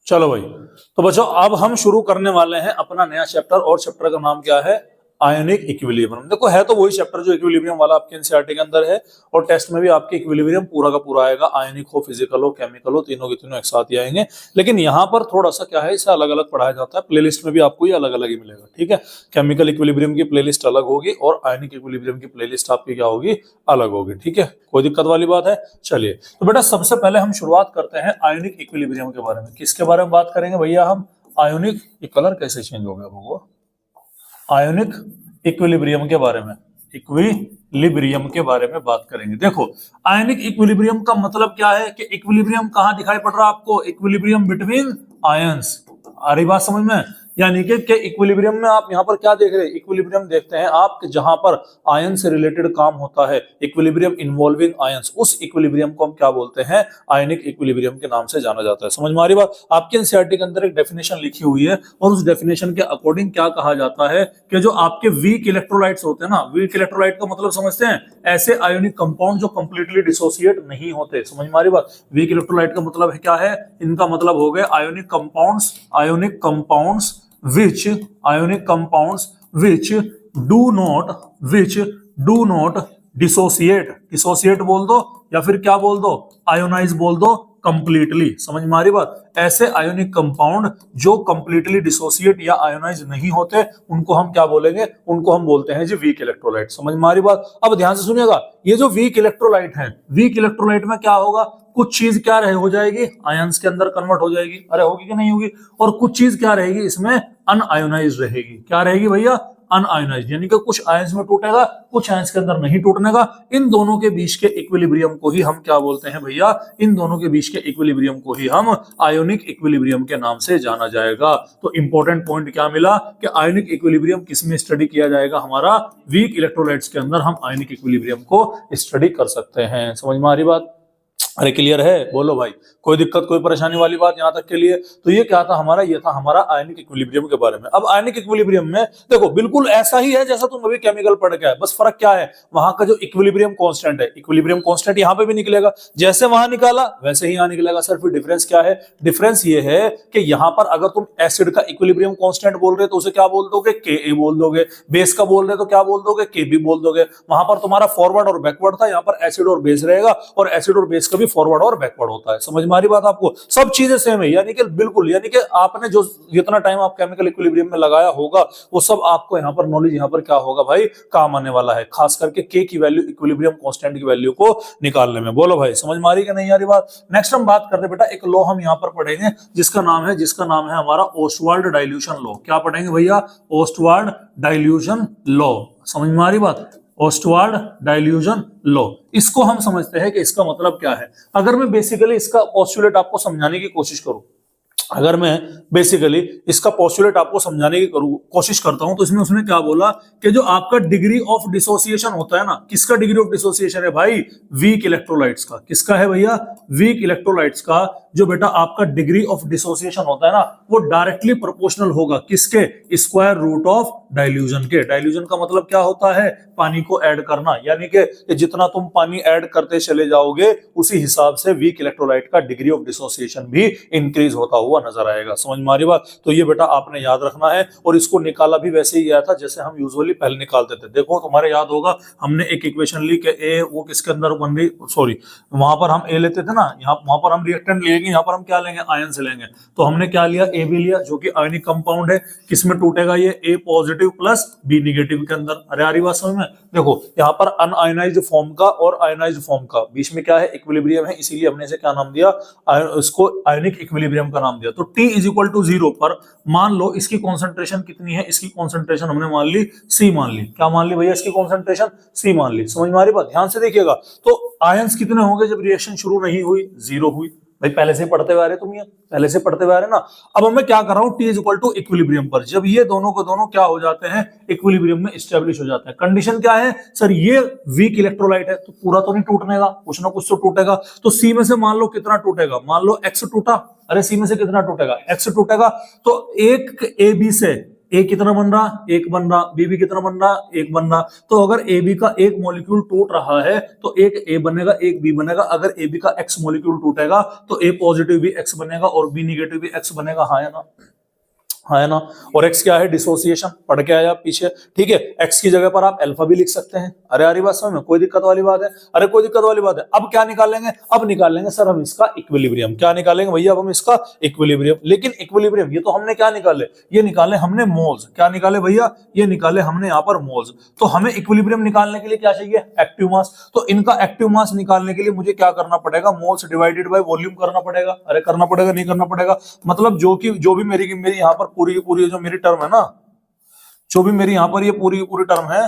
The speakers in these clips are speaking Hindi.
चलो भाई, तो बच्चों अब हम शुरू करने वाले हैं अपना नया चैप्टर, और चैप्टर का नाम क्या है? Ionic equilibrium. देखो है तो वही चैप्टर जो इक्विलिब्रियम वाला आपके एनसीईआरटी के अंदर है, और टेस्ट में भी आपके इक्विलिब्रियम पूरा का पूरा आएगा। आयोनिक हो, फिजिकल हो, केमिकल हो, तीनों के तीनों एक साथ ही आएंगे। लेकिन यहाँ पर थोड़ा सा क्या है, इसे अलग अलग पढ़ाया जाता है। प्लेलिस्ट में भी आपको ये अलग अलग ही मिलेगा, ठीक है। केमिकल इक्विलिब्रियम की प्लेलिस्ट अलग होगी और आयोनिक इक्विलिब्रियम की प्लेलिस्ट आपकी क्या होगी, अलग होगी, ठीक है। कोई दिक्कत वाली बात है? चलिए, तो बेटा सबसे पहले हम शुरुआत करते हैं आयोनिक इक्विलिब्रियम के बारे में। किसके बारे में बात करेंगे भैया हम? आयोनिक, ये कलर कैसे चेंज हो गया वो? आयोनिक इक्विलिब्रियम के बारे में, इक्विलिब्रियम के बारे में बात करेंगे। देखो आयोनिक इक्विलिब्रियम का मतलब क्या है कि इक्विलिब्रियम कहां दिखाई पड़ रहा है आपको? Equilibrium between ions. आ रही बात समझ में? यानी कि इक्विलिब्रियम में आप यहाँ पर क्या देख रहे हैं? इक्विलिब्रियम देखते हैं आप जहां पर आयन से रिलेटेड काम होता है, इक्विलिब्रियम इन्वॉल्विंग आयंस, उस इक्विलिब्रियम को हम क्या बोलते हैं? आयनिक इक्विलिब्रियम के नाम से जाना जाता है। समझ में आ रही बात? आपके एनसीईआरटी के अंदर एक डेफिनेशन लिखी हुई है, और उस डेफिनेशन के अकॉर्डिंग क्या कहा जाता है कि जो आपके वीक इलेक्ट्रोलाइट्स होते हैं ना, वीक इलेक्ट्रोलाइट का मतलब समझते हैं? ऐसे आयोनिक कंपाउंड जो कंप्लीटली डिसोसिएट नहीं होते। समझ में आ रही बात? वीक इलेक्ट्रोलाइट का मतलब है क्या है? इनका मतलब हो गया ionic compounds, ionic compounds which ionic compounds which do not dissociate बोल दो, या फिर क्या बोल दो? आयोनाइज बोल दो कंप्लीटली। समझ में आ रही बात? ऐसे आयोनिक कंपाउंड जो कंप्लीटली डिसोसिएट या आयोनाइज नहीं होते, उनको हम क्या बोलेंगे? उनको हम बोलते हैं जी वीक इलेक्ट्रोलाइट। समझ में आ रही बात? अब ध्यान से सुनिएगा, ये जो वीक इलेक्ट्रोलाइट है, वीक इलेक्ट्रोलाइट में क्या होगा? कुछ चीज क्या रहे हो जाएगी, आयंस के अंदर कन्वर्ट हो जाएगी। अरे होगी कि नहीं होगी? और कुछ चीज क्या रहेगी इसमें? अनआयोनाइज रहेगी। क्या रहेगी भैया? अनआयोनाइज, यानी कि कुछ आयंस में टूटेगा, कुछ आयंस के अंदर नहीं टूटने का। इन दोनों के बीच के इक्विलिब्रियम को ही हम क्या बोलते हैं भैया? इन दोनों के बीच के इक्विलिब्रियम को ही हम आयोनिक इक्विलिब्रियम के नाम से जाना जाएगा। तो इंपॉर्टेंट पॉइंट क्या मिला कि आयोनिक इक्विलिब्रियम किसमें स्टडी किया जाएगा? हमारा वीक इलेक्ट्रोलाइट्स के अंदर हम आयोनिक इक्विलिब्रियम को स्टडी कर सकते हैं। समझ में आ रही बात? अरे क्लियर है? बोलो भाई, कोई दिक्कत कोई परेशानी वाली बात यहां तक के लिए? तो ये क्या था हमारा? ये था हमारा आयनिक इक्विलिब्रियम के बारे में। अब आयनिक इक्विलिब्रियम में देखो बिल्कुल ऐसा ही है जैसा तुम अभी केमिकल पढ़ के आए, बस फर्क क्या है? वहां का जो इक्विलिब्रियम कांस्टेंट है, इक्विलिब्रियम कांस्टेंट यहां पे भी निकलेगा, जैसे वहां निकाला वैसे ही यहां निकलेगा। सर फिर डिफरेंस क्या है? डिफरेंस ये है कि यहां पर अगर तुम एसिड का इक्विलिब्रियम कांस्टेंट बोल रहे हो तो उसे क्या बोल दोगे? Ka बोल दोगे। बेस का बोल रहे तो क्या बोल दोगे? Kb बोल दोगे। वहां पर तुम्हारा फॉरवर्ड और बैकवर्ड था, यहाँ पर एसिड और बेस रहेगा, और एसिड और बेस का भी फॉरवर्ड और बैकवर्ड होता है। समझ में आ रही बात आपको? सब चीजें सेम है, यानी कि बिल्कुल, यानी कि आपने जो जितना टाइम आप केमिकल इक्विलिब्रियम में लगाया होगा वो सब आपको यहाँ पर नॉलेज यहाँ पर क्या होगा भाई? काम आने वाला है, खास करके के की वैल्यू, इक्विलिब्रियम कांस्टेंट की वैल्यू को निकालने में। बोलो भाई, समझ में आ रही कि नहीं आ रही बात? नेक्स्ट हम बात करते हैं बेटा, एक लॉ हम यहाँ पर पढ़ेंगे जिसका नाम है हमारा ओस्टवाल्ड डाइल्यूशन लॉ। क्या पढ़ेंगे भैया? Ostwald dilution law. समझ में आ रही बात? ओस्टवाल्ड डाइल्यूशन लॉ, इसको हम समझते हैं कि इसका मतलब क्या है। अगर मैं बेसिकली इसका पोस्टुलेट आपको समझाने की कोशिश करूं, अगर मैं बेसिकली इसका पोस्टुलेट आपको समझाने की कोशिश करता हूं, तो इसमें उसने क्या बोला कि जो आपका डिग्री ऑफ डिसोसिएशन होता है ना, किसका डिग्री ऑफ डिसोसिएशन है भाई? वीक इलेक्ट्रोलाइट्स का। किसका है भैया? वीक इलेक्ट्रोलाइट्स का जो बेटा आपका डिग्री ऑफ डिसोसिएशन होता है ना, वो डायरेक्टली प्रोपोर्शनल होगा किसके? स्क्वायर रूट ऑफ डाइल्यूजन के। डाइल्यूजन का मतलब क्या होता है? पानी को ऐड करना, यानी कि जितना तुम पानी ऐड करते चले जाओगे उसी हिसाब से वीक इलेक्ट्रोलाइट का डिग्री ऑफ डिसोसिएशन भी इंक्रीज होता हुआ नजर आएगा। समझ में आ रही बात? तो ये बेटा आपने याद रखना है, और इसको निकाला भी वैसे ही आया था जैसे हम यूजुअली पहले निकालते थे। देखो तुम्हारे याद होगा, हमने एक इक्वेशन ली कि ए वो किसके अंदर बन रही, सॉरी वहां पर हम ए लेते थे ना, यहाँ वहां पर हम रिएक्टेंट लेंगे, यहाँ पर हम क्या लेंगे? आयन से लेंगे। तो हमने क्या लिया? ए बी लिया, जो कि आयनिक कंपाउंड है। किसमें टूटेगा ये? ए पॉजिटिव प्लस बी निगेटिव के अंदर। अरे आ रही बात समझ में? देखो यहाँ पर अनआयोनाइज्ड फॉर्म का और आयोनाइज्ड फॉर्म का बीच में क्या है? इक्विलिब्रियम है, इसीलिए हमने इसे क्या नाम दिया? इसको आयोनिक इक्विलिब्रियम का नाम दिया। तो T इज इक्वल टू 0 पर मान लो इसकी कॉन्सेंट्रेशन कितनी है? इसकी कॉन्सेंट्रेशन हमने मान ली C मान ली। क्या मान ली भैया? इसकी कॉन्सेंट्रेशन C मान ली। समझ में आ रही बात? ध्यान से देखिएगा, तो आयंस कितने होंगे जब रिएक्शन शुरू नहीं हुई? 0 हुई। भाई पहले से पढ़ते हुए आ रहे तुम, ये पहले से पढ़ते हुए आ रहे ना। अब मैं क्या कर रहा हूं? T is equal to equilibrium पर जब ये दोनों को दोनों क्या हो जाते हैं? इक्विलिब्रियम में स्टेब्लिश हो जाते हैं। कंडीशन क्या है सर? ये वीक इलेक्ट्रोलाइट है तो पूरा तो नहीं टूटने का, कुछ ना कुछ तो टूटेगा। तो C में से मान लो कितना टूटेगा? मान लो X टूटा। अरे C में से कितना टूटेगा? X टूटेगा। तो एक AB से ए कितना बन रहा, एक बन रहा, बी भी कितना बन रहा, एक बन रहा। तो अगर ए बी का एक मॉलिक्यूल टूट रहा है तो एक ए बनेगा, एक बी बनेगा। अगर ए बी का एक्स मॉलिक्यूल टूटेगा तो ए पॉजिटिव भी एक्स बनेगा और बी निगेटिव भी एक्स बनेगा। हाँ है ना, हाँ है ना। और x क्या है, डिसोसिएशन, पढ़ के आया आप पीछे, ठीक है। x की जगह पर आप अल्फा भी लिख सकते हैं। अरे यार बात समझ में, कोई दिक्कत वाली बात है? अरे कोई दिक्कत वाली बात है? अब क्या निकालेंगे, अब निकालेंगे सर हम इसका इक्विलिब्रियम। क्या निकालेंगे भैया, अब हम इसका इक्विलिब्रियम। लेकिन इक्विलिब्रियम ये तो हमने क्या निकाले, ये निकाले हमने मोल्स। क्या निकाले भैया, ये निकाले हमने यहाँ पर मोल्स। तो हमें इक्विलिब्रियम निकालने के लिए क्या चाहिए, एक्टिव मास। तो इनका एक्टिव मास निकालने के लिए मुझे क्या करना पड़ेगा, मोल्स डिवाइडेड बाय वॉल्यूम करना पड़ेगा। अरे करना पड़ेगा, नहीं करना पड़ेगा? मतलब जो भी मेरी यहाँ पर पूरी की पूरी जो मेरी टर्म है ना, जो भी मेरी यहाँ पर ये पूरी की पूरी टर्म है,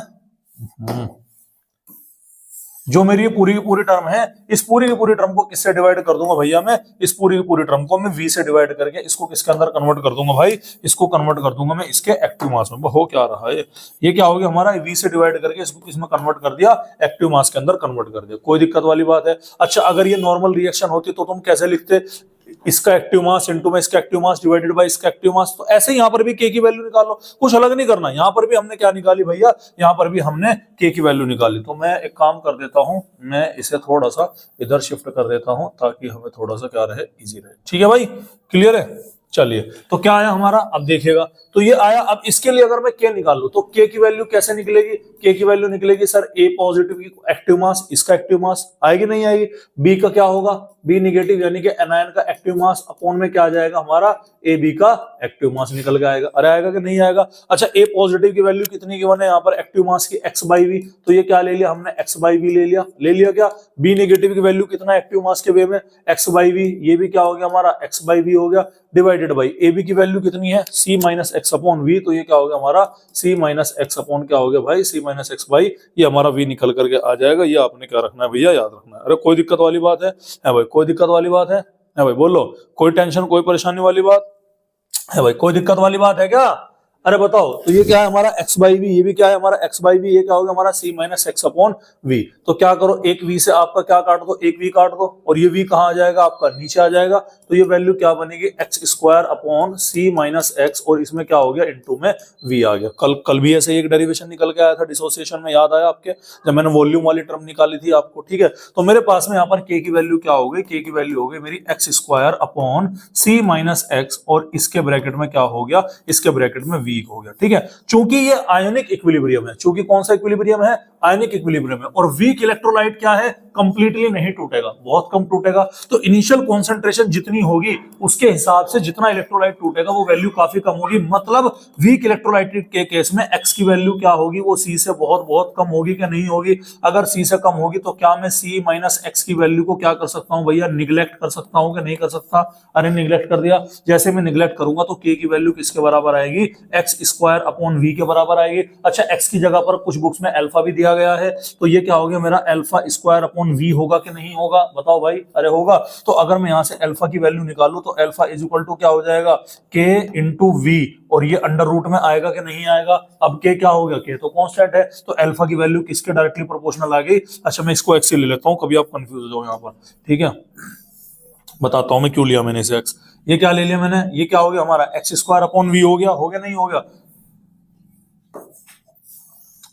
जो मेरी ये पूरी की पूरी टर्म है, इस पूरी की पूरी टर्म को किससे डिवाइड कर दूंगा भैया मैं, इस पूरी की पूरी टर्म को मैं v से डिवाइड करके इसको किसके अंदर कन्वर्ट कर दूंगा भाई, इसको कन्वर्ट कर दूंगा मैं इसके एक्टिव मास में। हो क्या रहा है, ये क्या हो गया हमारा, v से डिवाइड करके इसको किसमें कन्वर्ट कर दिया, एक्टिव मास के अंदर कन्वर्ट कर दिया। कोई दिक्कत वाली बात है? अच्छा अगर ये नॉर्मल रिएक्शन होती तो तुम कैसे लिखते, इसका एक्टिव मास इनटू में इसका एक्टिव मास डिवाइडेड बाय इसका एक्टिव मास। तो ऐसे यहाँ पर भी k की वैल्यू निकालो, कुछ अलग नहीं करना। यहाँ पर भी हमने क्या निकाली भैया, यहाँ पर भी हमने k की वैल्यू निकाली। तो मैं एक काम कर देता हूं, मैं इसे थोड़ा सा इधर शिफ्ट कर देता हूं ताकि हमें थोड़ा सा क्या रहे, इजी रहे। ठीक है भाई, क्लियर है? चलिए तो क्या आया हमारा, अब देखिएगा तो ये आया। अब इसके लिए अगर मैं k निकाल लूं तो k की वैल्यू कैसे निकलेगी, k की वैल्यू निकलेगी सर a पॉजिटिव की एक्टिव मास, इसका एक्टिव मास आएगी नहीं आएगी, b का क्या होगा, b निगेटिव यानी कि एनायन का एक्टिव मास अपॉन में क्या आ जाएगा हमारा, ab का एक्टिव मास निकल के आएगा। अरे आएगा कि नहीं आएगा? अच्छा a पॉजिटिव की वैल्यू कितनी गिवन है यहाँ पर, एक्टिव मास की x बाई वी, तो ये क्या ले लिया हमने, x बाई वी ले लिया क्या। b निगेटिव की वैल्यू कितना एक्टिव मास के वे में, x बाई वी, ये भी क्या हो गया हमारा, x बाई वी हो गया, डिवाइडेड बाई ab की वैल्यू कितनी है, c minus x upon V, तो ये क्या हो गया हमारा c माइनस एक्स अपॉन क्या हो गया भाई, c माइनस एक्स बाई, ये हमारा v निकल करके आ जाएगा। ये आपने क्या रखना है भैया, याद रखना है। अरे कोई दिक्कत वाली बात है भाई, कोई दिक्कत वाली बात है भाई, बोलो कोई टेंशन कोई परेशानी वाली बात है भाई, कोई दिक्कत वाली बात है क्या? अरे बताओ। तो ये क्या है हमारा x बाई वी, ये भी क्या है हमारा x बाई वी, ये क्या होगा हमारा c minus x upon V. तो क्या करो, एक v से आपका क्या काट दो, एक v काट दो, और ये v कहाँ आ जाएगा आपका, नीचे आ जाएगा। तो ये वैल्यू क्या बनेगी, x square upon c minus x, और इसमें क्या हो गया, इनटू में v आ गया। कल भी ऐसे एक डेरिवेशन निकल के आया था डिसोसिएशन में, याद आया आपके, जब मैंने वॉल्यूम वाली टर्म निकाली थी आपको, ठीक है। तो मेरे पास में यहाँ पर k की वैल्यू क्या हो गई, k की वैल्यू हो गई मेरी x square upon c minus x, और इसके ब्रैकेट में क्या हो गया, इसके ब्रैकेट में v हो गया। ठीक है, चूंकि ये आयोनिक इक्विलिब्रियम है, चूंकि कौन सा इक्विलिब्रियम है, आयोनिक इक्विलिब्रियम है, और वीक इलेक्ट्रोलाइट क्या है, कंप्लीटली नहीं टूटेगा, बहुत कम टूटेगा। तो इनिशियल कॉन्सेंट्रेशन जितनी होगी उसके हिसाब से जितना इलेक्ट्रोलाइट टूटेगा वो वैल्यू काफी कम होगी। मतलब वीक इलेक्ट्रोलाइट के केस में x की वैल्यू क्या होगी, वो c से बहुत बहुत कम होगी क्या नहीं होगी। अगर c से कम होगी तो क्या मैं c माइनस एक्स की वैल्यू को क्या कर सकता हूं भैया, निगलेक्ट कर सकता हूं कि नहीं कर सकता। अरे निगलेक्ट कर दिया। जैसे मैं निगलेक्ट करूंगा तो k की वैल्यू किसके बराबर आएगी, एक्स स्क्वायर अपॉन v के बराबर आएगी। अच्छा x की जगह पर कुछ बुक्स में अल्फा भी दिया गया है, तो ये क्या हो गया मेरा अल्फा स्क्वायर अपॉन v होगा कि नहीं होगा, बताओ भाई। अरे होगा। तो अगर मैं यहां से अल्फा की वैल्यू निकालूं तो अल्फा इज इक्वल टू क्या हो जाएगा, k इंटू वी, और ये अंडर रूट में आएगा कि नहीं आएगा। अब k क्या हो गया, k तो कांस्टेंट है, तो अल्फा की वैल्यू किसके डायरेक्टली प्रोपोर्शनल आ गई। अच्छा मैं इसको x से ले लेता हूं, कभी आप कंफ्यूज हो जाओ यहाँ पर, ठीक है। बताता हूं मैं क्यों लिया मैंने इसे x, ये क्या ले लिया मैंने, ये क्या हो गया हमारा एक्स स्क्वायर अपॉन वी हो गया नहीं हो गया।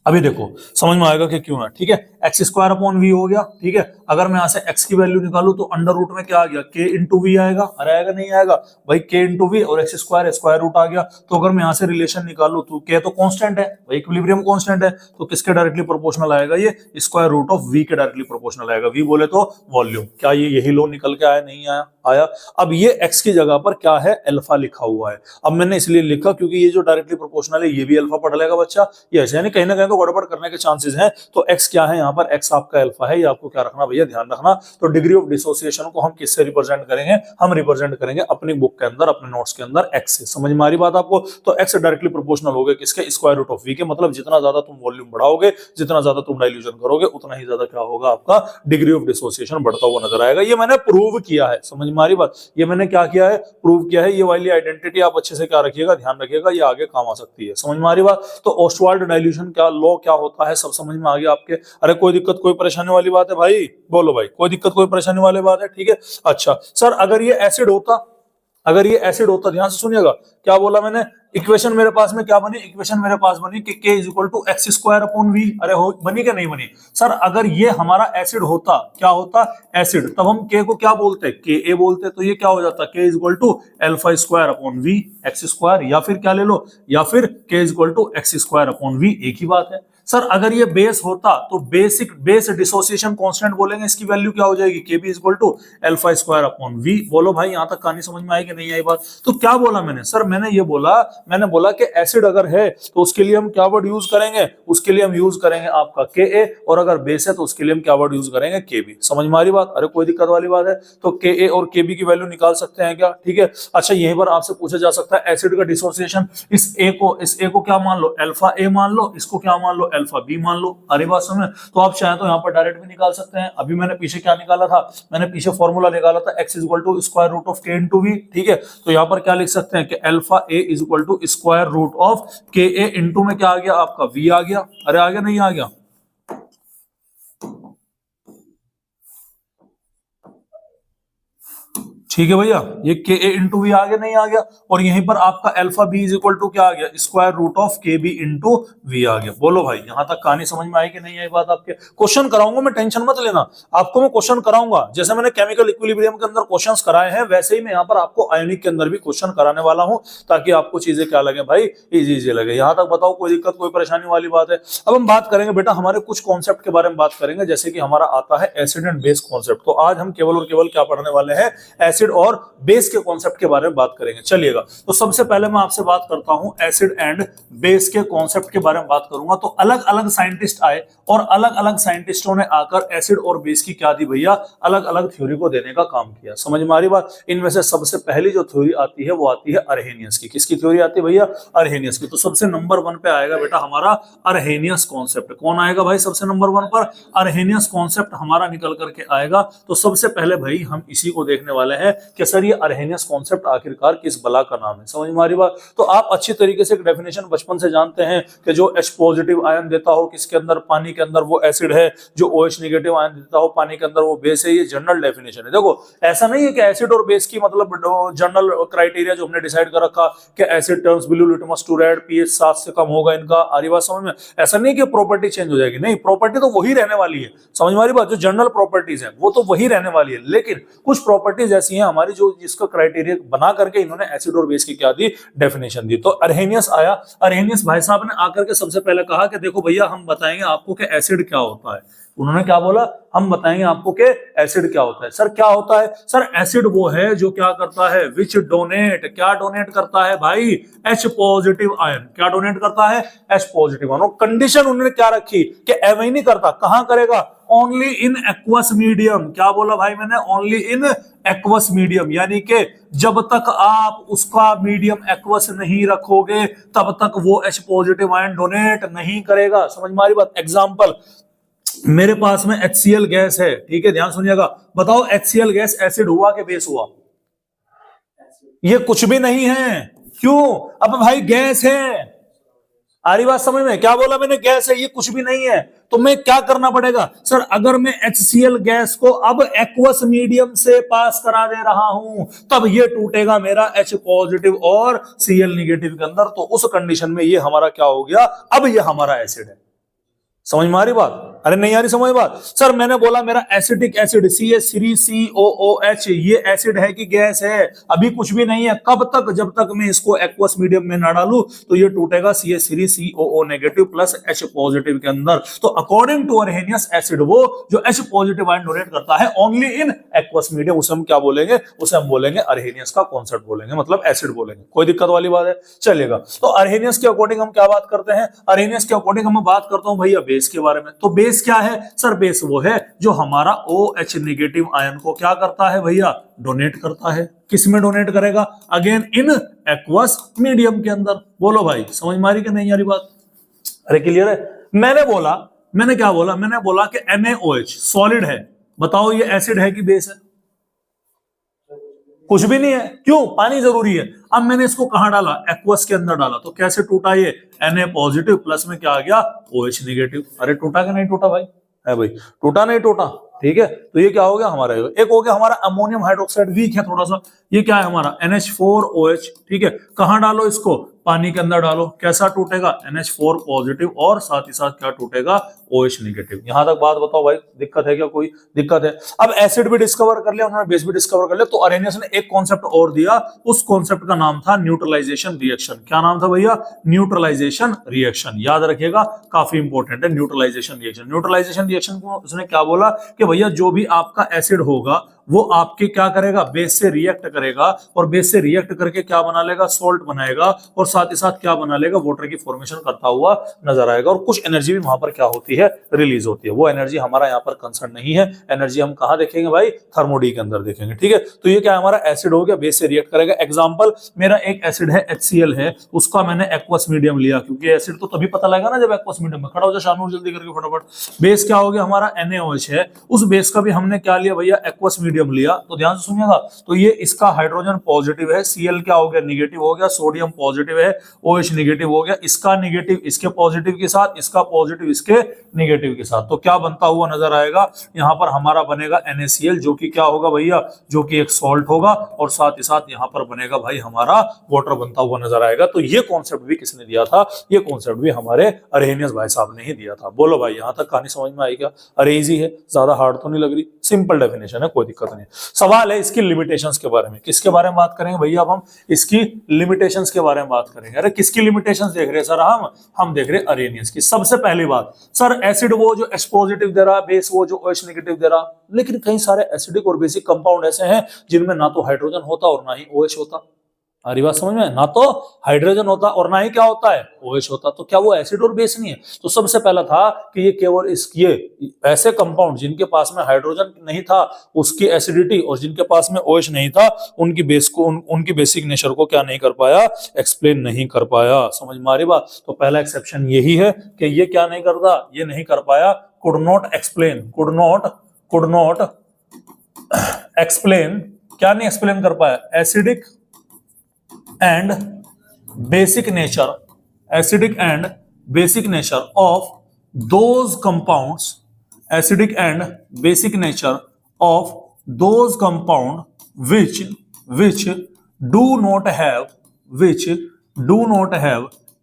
अभी देखो समझ में आएगा कि क्यों है, ठीक है। एक्स स्क्वायर अपॉन वी हो गया, ठीक है। अगर मैं यहाँ से x की वैल्यू निकालू तो अंडर रूट में क्या आ गया, k इंटू वी आएगा। अरे आएगा नहीं आएगा भाई, k इंटू वी और एक्स स्क्वायर रूट आ गया। तो अगर मैं यहाँ से रिलेशन निकालू तो k तो कांस्टेंट है भाई, इक्विलिब्रियम कांस्टेंट है, तो किसके डायरेक्टली प्रोपोर्शनल आएगा, ये स्क्वायर रूट ऑफ v के डायरेक्टली प्रोपोर्शनल आएगा। v बोले तो वॉल्यूम। क्या ये यही लो निकल के आया नहीं आया। अब ये x की जगह पर क्या है, अल्फा लिखा हुआ है। अब मैंने इसलिए लिखा क्योंकि ये जो डायरेक्टली प्रोपोर्शनल है ये भी अल्फा पढ़ लेगा बच्चा, ये ऐसे यानी कहीं ना कहीं तो गड़बड़ करने के चांसेस हैं। तो x क्या है यहाँ पर, x आपका अल्फा है, ये आपको क्या रखना भैया, ध्यान रखना। तो डिग्री ऑफ डिसोसिएशन को हम किससे रिप्रेजेंट करेंगे, हम रिप्रेजेंट करेंगे अपनी बुक के अंदर, अपने नोट्स के अंदर x से। समझ में आ रही बात आपको। तो x डायरेक्टली प्रोपोर्शनल हो गया किसके, स्क्वायर रूट ऑफ v के। मतलब जितना ज्यादा तुम वॉल्यूम बढ़ाओगे, जितना ज्यादा तुम डाइल्यूशन करोगे, उतना ही ज्यादा क्या होगा, आपका डिग्री ऑफ डिसोसिएशन बढ़ता हुआ नजर आएगा। ये मैंने प्रूव किया है, समझ में आ रही बात। ये मैंने क्या किया है, प्रूव किया है। ये वाली आइडेंटिटी आप अच्छे से क्या रखिएगा, ध्यान रखिएगा, ये आगे काम आ सकती है। समझ में आ रही बात। तो ऑस्टवाल्ड डाइल्यूशन क्या लॉ क्या होता है, सब समझ में आ गया आपके। अरे कोई दिक्कत कोई परेशानी वाली बात है भाई, बोलो भाई, कोई दिक्कत कोई परेशानी वाली बात है, ठीक है। अच्छा सर अगर ये एसिड होता, अगर ये एसिड होता, ध्यान से सुनिएगा क्या बोला मैंने, इक्वेशन मेरे पास में क्या बनी, इक्वेशन मेरे पास बनी कि k is equal to x square upon V. अरे हो बनी क्या नहीं बनी सर? अगर ये हमारा एसिड होता, क्या होता एसिड, तब हम k को क्या बोलते, के ए बोलते, तो ये क्या हो जाता k is equal to alpha square upon V x square, या फिर क्या ले लो, या फिर k is equal to x square upon V, एक ही बात है। सर अगर ये बेस होता तो बेस डिसोसिएशन कांस्टेंट बोलेंगे, इसकी वैल्यू क्या हो जाएगी, K B is equal to alpha square upon V. बोलो भाई यहां तक कहानी समझ में आई कि नहीं आई बात? तो क्या बोला मैंने सर, मैंने बोला कि एसिड अगर है तो उसके लिए हम क्या वर्ड यूज करेंगे, उसके लिए हम यूज करेंगे आपका के ए, और अगर बेस है तो उसके लिए हम क्या वर्ड यूज करेंगे, के बी। समझ में आ रही बात? अरे कोई दिक्कत वाली बात है? तो के ए और के बी की वैल्यू निकाल सकते हैं क्या? ठीक है। अच्छा यहीं पर आपसे पूछा जा सकता है एसिड का डिसोसिएशन, इस ए को क्या मान लो, अल्फा ए मान लो, इसको क्या मान लो, अल्फा बी मान लो। अरे बात समझ? तो आप चाहे तो यहाँ पर डायरेक्ट भी निकाल सकते हैं। अभी मैंने पीछे क्या निकाला था, मैंने पीछे फॉर्मूला निकाला था x is equal to square root of K into V. ठीक है, तो यहाँ पर क्या लिख सकते हैं कि alpha A is equal to square root of K A into में क्या आ गया आपका v आ गया। अरे आ गया नहीं आ गया? ठीक है भैया, ये के ए इंटू वी आ गया नहीं आ गया? और यहीं पर आपका alpha b is equal to क्या आ गया, स्क्वायर रूट ऑफ के बी इंटू वी आ गया। बोलो भाई यहां तक कहानी समझ में आई कि नहीं आई बात? आपके क्वेश्चन कराऊंगा मैं, टेंशन मत लेना, आपको मैं क्वेश्चन कराऊंगा। जैसे मैंने केमिकल इक्विलिब्रियम के अंदर क्वेश्चंस कराए हैं, वैसे ही मैं यहाँ पर आपको आयोनिक के अंदर भी क्वेश्चन कराने वाला हूँ, ताकि आपको चीजें क्या लगे भाई, इजी लगे। यहाँ तक बताओ कोई दिक्कत कोई परेशानी वाली बात है? अब हम बात करेंगे बेटा हमारे कुछ कॉन्सेप्ट के बारे में बात करेंगे, जैसे कि हमारा आता है एसिड एंड बेस कॉन्सेप्ट। तो आज हम केवल और केवल क्या पढ़ने वाले हैं, एसिड और बेस के कॉन्सेप्ट के बारे में बात करेंगे। चलिएगा, तो सबसे पहले मैं आपसे बात करता हूं एसिड एंड बेस के कॉन्सेप्ट के बारे में बात करूंगा। तो अलग अलग साइंटिस्ट आए और अलग अलग साइंटिस्टों ने आकर एसिड और बेस की क्या दी भैया, अलग अलग थ्योरी को देने का काम किया। समझ में आ रही बात? इनमें से सबसे पहली जो थ्योरी आती है वो आती है अर्हेनियस की। किसकी थ्योरी आती है भैया? अर्हेनियस की। तो सबसे नंबर 1 पे आएगा बेटा हमारा अर्हेनियस कॉन्सेप्ट। कौन आएगा भाई सबसे नंबर 1 पर? अर्हेनियस कॉन्सेप्ट हमारा निकल करके आएगा। तो सबसे पहले भाई हम इसी को देखने वाले हैं कि सर ये अर्हेनियस कॉन्सेप्ट आखिरकार किस बला का नाम है। समझ में आ रही बात? तो आप अच्छी तरीके से एक डेफिनेशन बचपन से जानते हैं कि जो H पॉजिटिव आयन देता हो किसके अंदर, पानी के अंदर, वो एसिड है, जो OH नेगेटिव आयन देता हो पानी के अंदर, वो बेस है। ये जनरल डेफिनेशन है। देखो ऐसा नहीं है कि एसिड और बेस की मतलब जनरल क्राइटेरिया जो हमने डिसाइड कर रखा कि acid turns blue litmus to red, pH 7 से कम होगा इनका। आ रही बात समझ में? ऐसा नहीं कि प्रॉपर्टी चेंज हो जाएगी, नहीं, प्रॉपर्टी तो वही रहने वाली है। समझ में आ रही बात? जो जनरल प्रॉपर्टीज है वो तो वही रहने वाली है, लेकिन कुछ प्रॉपर्टीज ऐसी हैं हमारी जो जिसका क्राइटेरिया बना करके इन्होंने एसिड और बेस की क्या दी, डेफिनेशन दी। तो अर्हेनियस आया। अर्हेनियस भाई साहब ने आकर के सबसे पहले कहा कि देखो भैया हम बताएंगे आपको कि एसिड क्या होता है। उन्होंने क्या बोला, हम बताएंगे आपको कि एसिड क्या होता है। सर क्या होता है? सर एसिड वो है जो क्या करता है, विच डोनेट, क्या डोनेट करता है भाई, H पॉजिटिव आयन। क्या डोनेट करता है? H positive ion. कंडीशन उन्होंने क्या रखी कि एवं ही नहीं करता, कहां करेगा, ओनली इन एक्वस मीडियम। क्या बोला भाई मैंने? ओनली इन एक्वस मीडियम, यानी कि जब तक आप उसका मीडियम एक्वस नहीं रखोगे तब तक वो H पॉजिटिव आयन डोनेट नहीं करेगा। समझ में आ रही बात? एग्जांपल, मेरे पास में HCl गैस है, ठीक है, ध्यान सुनिएगा। बताओ HCl गैस एसिड हुआ कि बेस हुआ? ये कुछ भी नहीं है। क्यों? अब भाई गैस है। आ रही बात समझ में? क्या बोला मैंने? गैस है, ये कुछ भी नहीं है। तो मैं क्या करना पड़ेगा सर, अगर मैं HCl गैस को अब एक्वस मीडियम से पास करा दे रहा हूं तब ये टूटेगा मेरा H पॉजिटिव और Cl नेगेटिव के अंदर। तो उस कंडीशन में ये हमारा क्या हो गया, अब ये हमारा एसिड है। समझ में आ रही बात? अरे नहीं आ रही समझ बात? सर मैंने बोला मेरा एसिटिक एसिड CH3COOH ये एसिड है कि गैस है? अभी कुछ भी नहीं है। कब तक? जब तक मैं इसको एक्वस मीडियम में ना डालूं तो ये टूटेगा CH3COO negative plus H positive के अंदर। तो अकॉर्डिंग टू अर्हेनियस एसिड वो जो H पॉजिटिव आयन डोनेट करता है ओनली इन एक्वस मीडियम, उसे हम क्या बोलेंगे, उसे हम बोलेंगे अर्हेनियस का कॉन्सेप्ट बोलेंगे, मतलब एसिड बोलेंगे। कोई दिक्कत वाली बात है? चलेगा। तो अर्हेनियस के अकॉर्डिंग हम क्या बात करते हैं? अर्हेनियस के अकॉर्डिंग हम बात करता हूं भैया बेस के बारे में। तो बेस क्या है सर? बेस वो है जो हमारा OH नेगेटिव आयन को क्या करता है भैया, डोनेट करता है। किस में डोनेट करेगा? अगेन इन एक्वस मीडियम के अंदर। बोलो भाई समझ मारी कि नहीं आ रही बात? अरे क्लियर है? मैंने क्या बोला? मैंने बोला कि NaOH सॉलिड है। बताओ ये एसिड है कि बेस है? कुछ भी नहीं है। क्यों? पानी जरूरी है। अब मैंने इसको कहां डाला, एक्वस के अंदर डाला, तो कैसे टूटा ये, Na पॉजिटिव प्लस में क्या आ गया, OH नेगेटिव। अरे टूटा कि नहीं टूटा भाई? है भाई, टूटा नहीं टूटा? ठीक है, तो ये क्या हो गया हमारा, एक हो गया हमारा अमोनियम हाइड्रोक्साइड, वीक है थोड़ा सा, ये क्या है हमारा NH4OH, ठीक है, कहां डालो इसको, पानी के अंदर डालो, कैसा टूटेगा, NH4 पॉजिटिव और साथ ही साथ क्या टूटेगा, OH नेगेटिव। यहां तक बात बताओ भाई, दिक्कत है क्या, कोई दिक्कत है? अब एसिड भी डिस्कवर कर लिया उन्होंने, बेस भी डिस्कवर कर लिया, तो अरेनियस ने एक कॉन्सेप्ट और दिया, उस कॉन्सेप्ट का नाम था न्यूट्रलाइजेशन रिएक्शन। क्या नाम था भैया, न्यूट्रलाइजेशन रिएक्शन, याद रखिएगा, काफी इंपॉर्टेंट है न्यूट्रलाइजेशन रिएक्शन। न्यूट्रलाइजेशन रिएक्शन को उसने क्या बोला कि भैया जो भी आपका एसिड होगा वो आपके क्या करेगा, बेस से रिएक्ट करेगा, और बेस से रिएक्ट करके क्या बना लेगा, सॉल्ट बनाएगा, और साथ ही साथ क्या बना लेगा, वाटर की फॉर्मेशन करता हुआ नजर आएगा, और कुछ एनर्जी भी वहां पर क्या होती है, रिलीज होती है। वो एनर्जी हमारा यहाँ पर कंसर्न नहीं है, एनर्जी हम कहाँ देखेंगे भाई, थर्मोडी के अंदर देखेंगे, ठीक है। तो ये क्या हमारा एसिड हो गया, बेस से रिएक्ट करेगा। एग्जाम्पल, मेरा एक एसिड है HCl है, उसका मैंने एक्वस मीडियम लिया, क्योंकि एसिड तो तभी पता लगेगा ना जब एक्वस मीडियम में, खड़ा हो जाए शानूर जल्दी करके फटाफट। बेस क्या हो गया हमारा, NaOH है, उस बेस का भी हमने क्या लिया भैया, एक्वस मीडियम लिया। तो ध्यान से सुनिएगा, तो ये इसका हाइड्रोजन पॉजिटिव है, Cl क्या हो गया, निगेटिव हो गया, सोडियम पॉजिटिव है, OH निगेटिव हो गया, इसका निगेटिव इसके पॉजिटिव के साथ, इसका पॉजिटिव इसके निगेटिव के साथ, तो क्या बनता हुआ नजर आएगा, यहाँ पर हमारा बनेगा NaCl, जो कि क्या होगा भैया, जो कि एक सॉल्ट होगा, और साथ ही साथ यहाँ पर बनेगा भाई हमारा वाटर बनता हुआ नजर आएगा। तो ये कॉन्सेप्ट भी किसने दिया था, ये कॉन्सेप्ट भी हमारे अरेनियस भाई साहब ने ही दिया था। बोलो भाई, यहाँ तक कहानी समझ में आई क्या? अरे इजी है, ज्यादा हार्ड तो नहीं लग रही, सिंपल डेफिनेशन है, कोई दिक्कत नहीं। सवाल है इसकी लिमिटेशंस के बारे में, किसके बारे में बात करेंगे भैया, अब हम इसकी लिमिटेशंस के बारे में बात करेंगे। अरे किसकी लिमिटेशंस देख रहे हैं सर, हम देख रहे हैं अरेनियस की। सबसे पहली बात, सर एसिड वो जो H पॉजिटिव दे रहा, बेस वो जो OH नेगेटिव दे रहा, लेकिन कई सारे एसिडिक और बेसिक कंपाउंड ऐसे हैं जिनमें ना तो हाइड्रोजन होता और ना ही OH होता। आ रही बात समझ में, ना तो हाइड्रोजन होता और ना ही क्या होता है, OH होता, तो क्या वो एसिड और बेस नहीं है? तो सबसे पहला था कि ये केवल ये ऐसे कंपाउंड जिनके पास में हाइड्रोजन नहीं था उसकी एसिडिटी, और जिनके पास में OH नहीं था उनकी बेस को, उनकी बेसिक नेचर को क्या नहीं कर पाया, एक्सप्लेन नहीं कर पाया। समझ में आ रही बात? तो पहला एक्सेप्शन यही है कि ये क्या नहीं करता, ये नहीं कर पाया, could not explain, could not explain, क्या नहीं एक्सप्लेन कर पाया, acidic and basic nature of those compounds, acidic and basic nature of those compound which do not have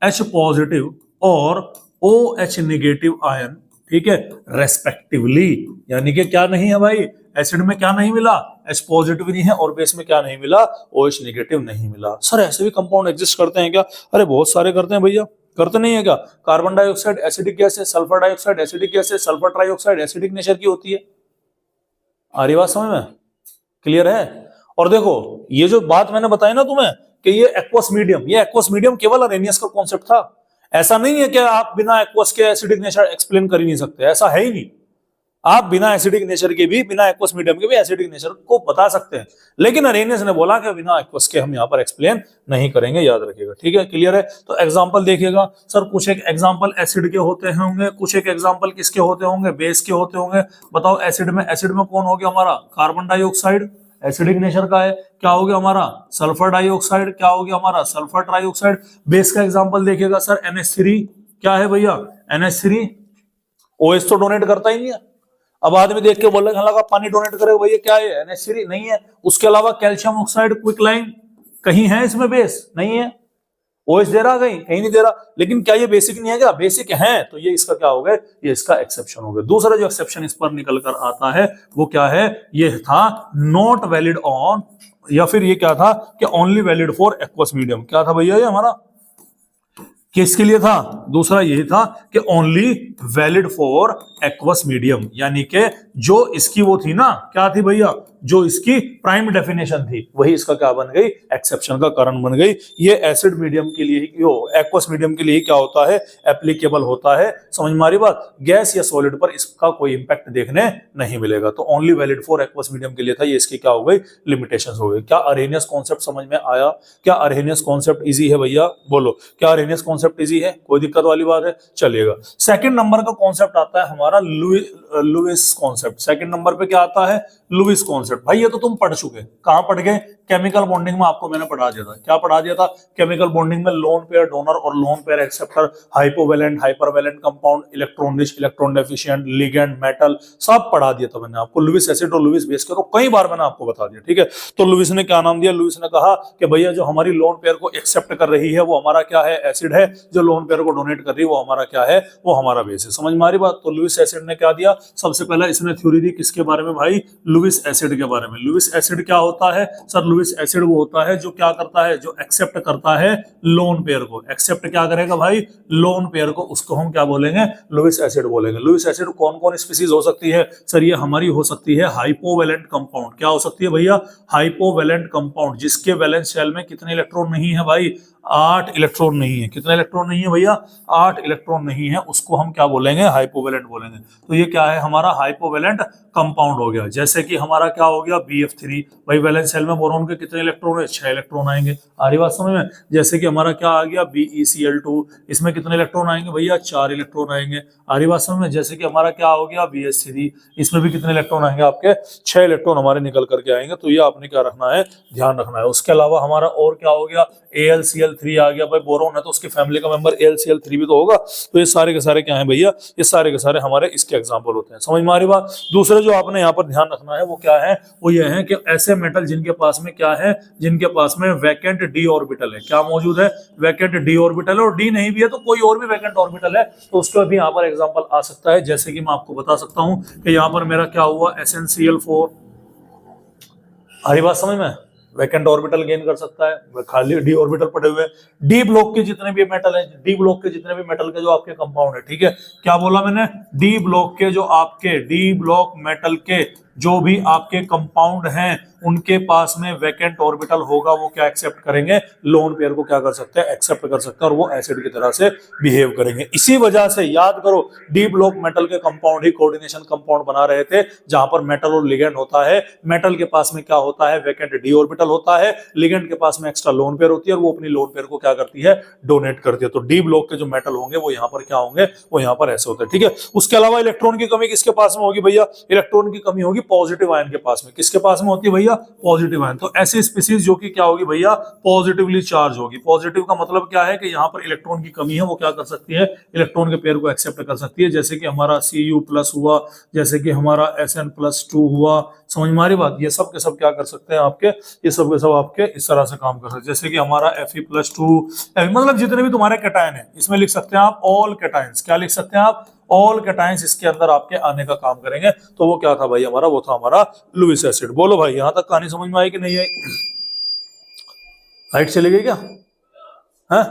H positive और OH negative ion, ठीक है, रेस्पेक्टिवली। यानी कि क्या नहीं है भाई, एसिड में क्या नहीं मिला, H पॉजिटिव नहीं है, और बेस में क्या नहीं मिला, OH नेगेटिव नहीं मिला। सर ऐसे भी कंपाउंड एग्जिस्ट करते हैं क्या? अरे बहुत सारे करते हैं भैया, करते नहीं है क्या? कार्बन डाइऑक्साइड एसिडिक गैस है, सल्फर डाइऑक्साइड एसिडिक गैस है, सल्फर ट्राइऑक्साइड एसिडिक नेचर की होती है। आ रही बात समझ में, क्लियर है? और देखो ये जो बात मैंने बताई ना तुम्हें कि ये एक्वस मीडियम, ये एक्वस मीडियम केवल अरेनियस का कॉन्सेप्ट था। ऐसा नहीं है कि आप बिना एक्वस के एसिडिक नेचर एक्सप्लेन कर ही नहीं सकते, ऐसा है ही नहीं। आप बिना एसिडिक नेचर के भी, बिना एक्वस मीडियम के भी एसिडिक नेचर को बता सकते हैं, लेकिन अरेनियस ने बोला कि बिना एक्वस के हम यहाँ पर एक्सप्लेन नहीं करेंगे, याद रखिएगा, ठीक है, क्लियर है? तो एग्जांपल देखिएगा सर, कुछ एक एग्जांपल एसिड के होते होंगे, कुछ एक एग्जांपल किसके होते होंगे, बेस के होते होंगे। बताओ एसिड में कौन हो गया हमारा, कार्बन डाइऑक्साइड एसिडिक नेचर का है, क्या हो गया हमारा, सल्फर डाइऑक्साइड, क्या हो गया हमारा, सल्फर ट्राइऑक्साइड। बेस का एग्जांपल देखिएगा सर, NH3, क्या है भैया, NH3, OH तो डोनेट करता ही नहीं है। अब आदमी देख के बोल रहा है पानी डोनेट करेगा, भैया क्या है, NH3 नहीं है। उसके अलावा कैल्शियम ऑक्साइड क्विकलाइन, कहीं है इसमें बेस, नहीं है। OH दे रहा, कहीं नहीं दे रहा, लेकिन क्या ये बेसिक नहीं है क्या? बेसिक है, तो ये इसका क्या हो गया, ये इसका एक्सेप्शन हो गया। दूसरा जो एक्सेप्शन इस पर निकल कर आता है वो क्या है, ये था नॉट वैलिड ऑन, या फिर ये क्या था कि only valid for aqueous medium. क्या था भैया ये हमारा, किसके लिए था? दूसरा यही था कि only valid for aqueous medium, यानी कि जो इसकी वो थी ना, क्या थी भैया, जो इसकी प्राइम डेफिनेशन थी वही इसका क्या बन गई, एक्सेप्शन का कारण बन गई। ये एसिड मीडियम के लिए, एक्वस मीडियम के लिए क्या होता है, एप्लीकेबल होता है। समझ में आ रही बात? गैस या सॉलिड पर इसका कोई इंपैक्ट देखने नहीं मिलेगा। तो only valid for aqueous medium के लिए था, ये इसकी क्या हो गई, लिमिटेशंस हो गई। क्या अरेनियस कॉन्सेप्ट समझ में आया? क्या अरेनियस कॉन्सेप्ट इजी है भैया? बोलो, क्या अरेनियस कॉन्सेप्ट इजी है? कोई दिक्कत वाली बात है? चलिएगा, सेकंड नंबर का कॉन्सेप्ट आता है हमारा लुईस कॉन्सेप्ट। सेकंड नंबर पे क्या आता है, लुईस कॉन्सेप्ट। भाई ये तो तुम पढ़ चुके, कहां पढ़ गए, केमिकल बॉन्डिंग में आपको मैंने पढ़ा दिया था। क्या पढ़ा दिया था? केमिकल बॉन्डिंग में लोन पेयर डोनर और lone pair acceptor, hypovalent, hypervalent compound, electron rich, electron deficient, ligand, metal, सब पढ़ा दिया था मैंने आपको। लुईस एसिड और लुईस बेस के तो कई बार मैंने आपको बता दिया, ठीक है। तो लुईस ने क्या नाम दिया? लुईस ने कहा कि भैया जो हमारी लोन पेयर को एक्सेप्ट कर रही है वो हमारा क्या है? एसिड है। जो लोन पेयर को डोनेट कर रही है वो हमारा क्या है? वो हमारा बेस है। समझ में आ रही बात? तो लुईस एसिड ने क्या दिया? सबसे पहले इसने थ्योरी दी किसके बारे में भाई? लुईस एसिड के बारे में। लुईस एसिड क्या होता है सर? लुईस एसिड वो होता है जो क्या करता है? जो एक्सेप्ट करता है लोन पेयर को। एक्सेप्ट क्या करेगा भाई? लोन पेयर को। उसको हम क्या बोलेंगे? लुईस एसिड बोलेंगे। लुईस एसिड कौन कौन स्पीसीज हो सकती है सर? ये हमारी हो सकती है हाइपोवैलेंट कंपाउंड। क्या हो सकती है भैया? हाइपोवैलेंट कंपाउंड, जिसके वैलेंस शेल में कितने इलेक्ट्रॉन नहीं है भाई? 8 इलेक्ट्रॉन नहीं है। कितने इलेक्ट्रॉन नहीं है भैया? 8 इलेक्ट्रॉन नहीं है। उसको हम क्या बोलेंगे? हाइपोवैलेंट बोलेंगे। तो ये क्या है? हमारा हाइपोवैलेंट कंपाउंड हो गया। जैसे कि हमारा क्या हो गया? BF3 भाई, वैलेंस शेल में बोरॉन के कितने इलेक्ट्रॉन है? 6 इलेक्ट्रॉन आएंगे। आ रही बात समझ में? जैसे कि हमारा क्या आ गया? BeCl2, इसमें कितने इलेक्ट्रॉन आएंगे भैया? 4 इलेक्ट्रॉन आएंगे। आ रही बात समझ में? जैसे कि हमारा क्या हो गया? BH3, इसमें भी कितने इलेक्ट्रॉन आएंगे? आपके 6 इलेक्ट्रॉन हमारे निकल करके आएंगे। तो ये आपने क्या रखना है? ध्यान रखना है। उसके अलावा हमारा और क्या हो गया? AlCl3 आ गया भाई। बोरोन है तो उसकी फैमिली का मेंबर AlCl3 भी तो होगा। तो ये सारे के सारे क्या है भैया? ये सारे के सारे हमारे इसके एग्जांपल होते हैं। समझ में आ रही बात? दूसरे जो आपने यहाँ पर ध्यान रखना है वो क्या है? वो ये है कि ऐसे मेटल जिनके पास में क्या है? जिनके पास में वैकेंट d ऑर्बिटल है। क्या मौजूद है? वैकेंट d ऑर्बिटल है। और d नहीं भी है तो कोई और भी वैकेंट ऑर्बिटल है तो उसका भी यहाँ पर एग्जांपल आ सकता है। जैसे कि मैं आपको बता सकता हूँ कि यहाँ पर मेरा क्या हुआ? SnCl4। आ रही बात समझ में? वैकेंट ऑर्बिटल गेन कर सकता है। खाली डी ऑर्बिटल पड़े हुए डी ब्लॉक के जितने भी मेटल है, डी ब्लॉक के जितने भी मेटल के जो आपके कंपाउंड है, ठीक है। क्या बोला मैंने? डी ब्लॉक के जो आपके डी ब्लॉक मेटल के जो भी आपके कंपाउंड हैं उनके पास में वैकेंट ऑर्बिटल होगा, वो क्या एक्सेप्ट करेंगे? लोन पेयर को क्या कर सकते हैं? एक्सेप्ट कर सकते हैं और वो एसिड की तरह से बिहेव करेंगे। इसी वजह से याद करो, डी ब्लॉक मेटल के कंपाउंड ही कोऑर्डिनेशन कंपाउंड बना रहे थे, जहां पर मेटल और लिगेंड होता है। मेटल के पास में क्या होता है? वैकेंट डी ऑर्बिटल होता है। लिगेंड के पास में एक्स्ट्रा लोन पेयर होती है और वो अपनी लोन पेयर को क्या करती है? डोनेट करती है। तो डी ब्लॉक के जो मेटल होंगे वो यहाँ पर क्या होंगे? वो यहाँ पर ऐसे होते हैं, ठीक है। उसके अलावा इलेक्ट्रॉन की कमी किसके पास में होगी भैया? इलेक्ट्रॉन की कमी होगी पॉजिटिव आयन के पास में। किसके पास में होती है भैया? Positive ion. तो ऐसी स्पीसीज जो कि क्या होगी भैया? पॉजिटिवली चार्ज होगी। पॉजिटिव का मतलब क्या है? कि यहाँ पर इलेक्ट्रॉन की कमी है, वो क्या कर सकती है? इलेक्ट्रॉन के पेयर को एक्सेप्ट कर सकती है। जैसे कि हमारा Cu+ हुआ, जैसे कि हमारा Sn+2 हुआ। समझ में आ रही बात? ये सब के सब क्या कर सकते हैं आपके? ये सब के सब आपके इस तरह से काम कर सकते हैं। जैसे कि हमारा Fe+2, मतलब जितने भी तुम्हारे कैटायन है इसमें लिख सकते हैं आप ऑल कैटायंस। क्या लिख सकते हैं आप? ऑल कैटायंस इसके अंदर आपके आने का काम करेंगे। तो वो क्या था भाई हमारा? वो था हमारा लुईस एसिड। बोलो भाई, यहां तक कहानी समझ में आई कि नहीं आई? लाइट चली गई क्या? है?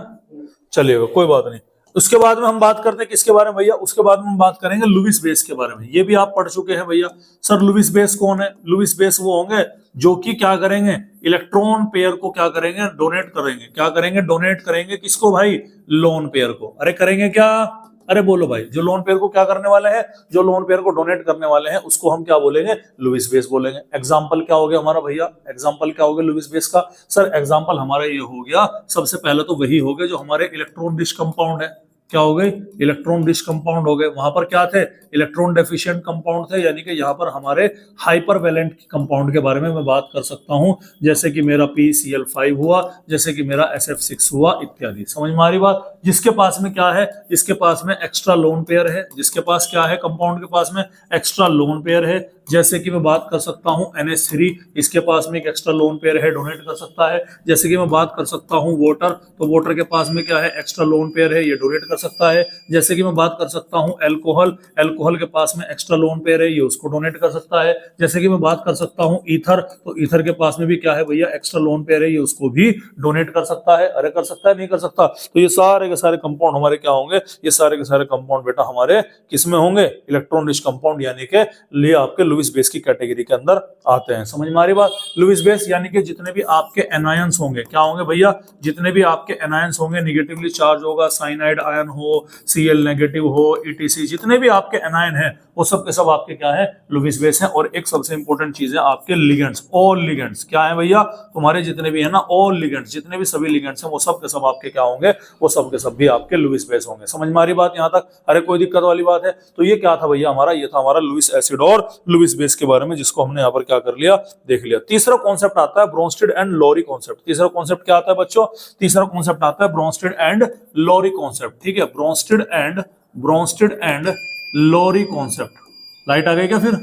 चलिएगा, कोई बात नहीं। उसके बाद में हम बात करते हैं किसके बारे में भैया? उसके बाद में हम बात करेंगे लुईस बेस के बारे में। ये भी आप पढ़ चुके हैं भैया। सर लुईस बेस कौन है? लुईस बेस वो होंगे जो कि क्या करेंगे? इलेक्ट्रॉन पेयर को क्या करेंगे? डोनेट करेंगे। क्या करेंगे? डोनेट करेंगे। किसको भाई? लोन पेयर को। अरे करेंगे क्या? अरे बोलो भाई, जो लोन पेयर को क्या करने वाले हैं? जो लोन पेयर को डोनेट करने वाले हैं उसको हम क्या बोलेंगे? लुईस बेस बोलेंगे। एग्जांपल क्या हो गया हमारा भैया? एग्जांपल क्या हो गया लुईस बेस का? सर एग्जांपल हमारा ये हो गया, सबसे पहले तो वही हो गया जो हमारे इलेक्ट्रॉन रिच कंपाउंड है। क्या हो गए? इलेक्ट्रॉन रिच कंपाउंड हो गए। वहां पर क्या थे? इलेक्ट्रॉन डेफिशिएंट कंपाउंड थे, यानी कि यहाँ पर हमारे हाइपरवैलेंट कंपाउंड के बारे में मैं बात कर सकता हूं। जैसे कि मेरा PCl5 हुआ, जैसे कि मेरा SF6 हुआ, इत्यादि। समझ में आ रही बात? जिसके पास में क्या है? जिसके पास में एक्स्ट्रा लोन पेयर है। जिसके पास क्या है? कंपाउंड के पास में एक्स्ट्रा लोन पेयर है। जैसे कि मैं बात कर सकता हूं NH3, इसके पास में एक एक्स्ट्रा लोन पेयर है, डोनेट कर सकता है। जैसे कि मैं बात कर सकता हूं वाटर, तो वाटर के पास में क्या है? एक्स्ट्रा लोन पेयर है, ये डोनेट कर सकता है। जैसे कि मैं बात कर सकता हूं अल्कोहल, अल्कोहल के पास में एक्स्ट्रा लोन पेयर है, ये उसको डोनेट कर सकता है। जैसे कि मैं बात कर सकता हूं ईथर, तो ईथर के पास में भी क्या है भैया? एक्स्ट्रा लोन पेयर है, ये उसको भी डोनेट कर सकता है। अरे कर सकता है, नहीं कर सकता? तो ये सारे के सारे कंपाउंड हमारे क्या होंगे? ये सारे के सारे कंपाउंड बेटा हमारे किसमें होंगे? इलेक्ट्रॉन रिच कंपाउंड, यानी कि लिए आपके लुईस बेस की कैटेगरी के अंदर आते हैं। समझ में आ रही बात? लुईस बेस यानी कि जितने भी आपके एनायंस होंगे, क्या होंगे भैया? जितने भी आपके एनायंस होंगे, निगेटिवली चार्ज होगा, साइनाइड आयन हो, Cl नेगेटिव हो, ETC, जितने भी आपके एनायन हैं वो सब के सब आपके क्या है? लुईस बेस हैं। और एक सबसे इंपॉर्टेंट चीज है आपके लिगेंड्स। ऑल लिगेंड्स क्या है भैया? तुम्हारे जितने भी है ना ऑल लिगेंड्स, जितने भी सभी लिगेंड्स हैं वो सब के सब आपके क्या होंगे? वो सब के सब भी आपके लुईस बेस होंगे। समझ में आ रही बात यहाँ तक? अरे कोई दिक्कत वाली बात है? तो ये क्या था भैया हमारा, ये था हमारा लुईस एसिड और लुईस बेस के बारे में, जिसको हमने यहाँ पर क्या कर लिया, देख लिया। तीसरा कॉन्सेप्ट आता है ब्रोंस्टेड एंड लोरी कॉन्सेप्ट। तीसरा कॉन्सेप्ट क्या आता है बच्चों? तीसरा कॉन्सेप्ट आता है ब्रोंस्टेड एंड लोरी कॉन्सेप्ट। ठीक है, Bronsted and Lowry concept. Light आ गई क्या? फिर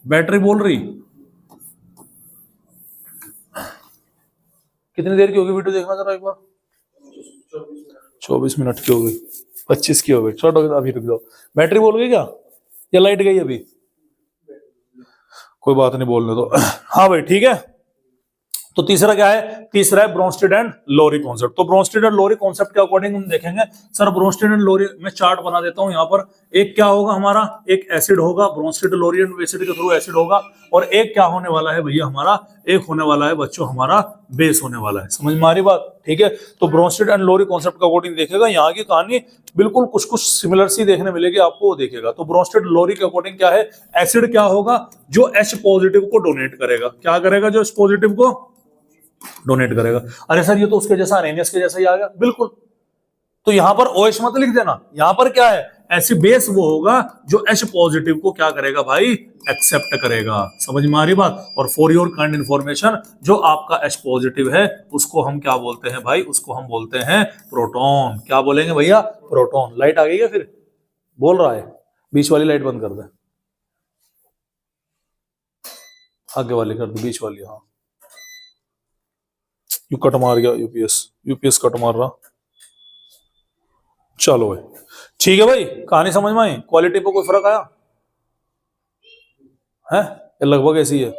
बैटरी बोल रही, कितनी देर की होगी वीडियो, देखना जरा एक बार। 24 मिनट की हो गई, 25 की हो गई। छोड़ो अभी, रुक जाओ। बैटरी बोल गई क्या, या लाइट गई अभी? कोई बात नहीं, बोलने दो। हाँ भाई ठीक है। तो तीसरा क्या है? तीसरा है ब्रोंस्टेड एंड लोरी कॉन्सेप्ट। तो ब्रोंस्टेड एंड लोरी कॉन्सेप्ट के अकॉर्डिंग हम देखेंगे। सर ब्रोंस्टेड एंड लोरी में चार्ट बना देता हूं यहाँ पर। एक क्या होगा हमारा, एक एसिड होगा, ब्रोंस्टेड लोरी एंड एसिड के थ्रू एसिड होगा, और एक क्या होने वाला है भैया हमारा, एक होने वाला है बच्चों हमारा बेस होने वाला है। समझ में आ रही बात? ठीक है, तो ब्रोंस्टेड एंड लोरी कॉन्सेप्ट के अकॉर्डिंग देखेगा, यहाँ की कहानी बिल्कुल कुछ कुछ सिमिलर सी देखने मिलेगी आपको, वो देखेगा। तो ब्रोंस्टेड लोरी के अकॉर्डिंग क्या है, एसिड क्या होगा जो H पॉजिटिव को डोनेट करेगा। क्या करेगा? जो H पॉजिटिव को डोनेट करेगा। अरे सर ये तो उसके जैसा अरेनियस के जैसा ही आ गया। बिल्कुल, तो यहां पर OH मत लिख देना, यहां पर क्या है, एसिड बेस वो होगा जो H पॉजिटिव को क्या करेगा भाई, एक्सेप्ट करेगा। समझ में आ रही बात? और फॉर योर काइंड इंफॉर्मेशन, जो आपका H पॉजिटिव है उसको हम क्या बोलते हैं भाई, उसको हम बोलते हैं प्रोटॉन। क्या बोलेंगे भैया? प्रोटॉन। लाइट आ गई है? फिर बोल रहा है, बीच वाली लाइट बंद कर दे, आगे वाली कर दे, बीच वाली। हाँ यू कट मार गया, यूपीएस कट मार रहा। चलो भाई ठीक है भाई, कहानी समझ में आई? क्वालिटी पे कोई फर्क आया है? ये लगभग ऐसी है,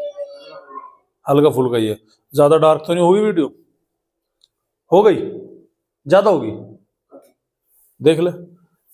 हल्का फुल्का ही है, ज्यादा डार्क तो नहीं होगी वीडियो? हो गई? ज्यादा होगी? देख ले।